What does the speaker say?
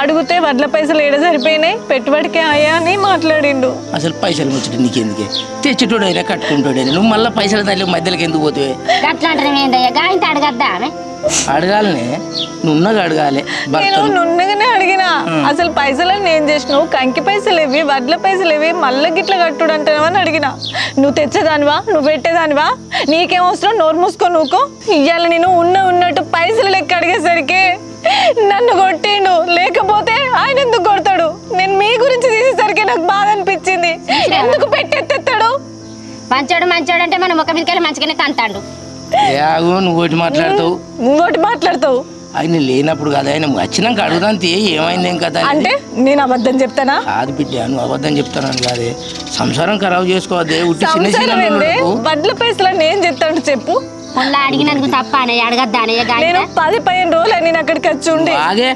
అడిగితే వడ్ల పైసలు ఏడ సరిపోయినాయి పెట్టుబడికే అయ్యా అని మాట్లాడిండు. అసలు పైసలు ముచ్చట నీకెందుకే? తెచ్చేటోడైనా కట్టుకుంటాడైనా నువ్వు మళ్ళీ పైసలు తల్లి మధ్యలోకి ఎందుకు పోతే? అట్లా అంటే ఏందయ్యా గాయంత అడగద్దా ఆమె? అడగాలనే నున్నగా అడగాలి. నేను నున్నగానే అడిగినా. అసలు పైసలని నేను చేసినావు, కంకి పైసలు ఇవి, వడ్ల పైసలు ఇవి, మళ్ళీ గిట్ల కట్టుడు అంటావని అడిగినా. నువ్వు తెచ్చేదానివా, నువ్వు పెట్టేదానివా, నీకేం అవసరం, నోరు మూసుకో నువ్వుకో. ఇవాళ నేను ఉన్నట్టు పైసలు లెక్క అడిగేసరికి నన్ను కొట్టిండు. లేకపోతే ఆయన ఎందుకు కొడతాడు? నేను మీ గురించి తీసేసరికి నాకు బాధ అనిపించింది. ఎందుకు పెట్టెత్తాడు? మంచోడు మంచోడు అంటే మన ముఖం మీదకి వెళ్ళి మంచిగానే తంతాడు. నువ్వు ఒకటి మాట్లాడతావు, నువ్వు ఒకటి మాట్లాడతావు. ఆయన లేనప్పుడు కదా, ఆయన వచ్చినాక అడుగుదాం ఏమైంది ఏం కదా అంటే నేను అబద్ధం చెప్తానా? కాదు బిడ్డ, నువ్వు అబద్ధం చెప్తాను కాదే. సంసారం ఖరాబ్ చేసుకోవద్దే. ఉట్టి చిన్న చిన్న వడ్ల పైసలు నేను చెప్తాను చెప్పు. మొన్న అడిగినందుకు తప్ప అనే అడగద్దా అనే? నేను 10-15 రోజులు నేను అక్కడికి వచ్చి ఉండి బాగే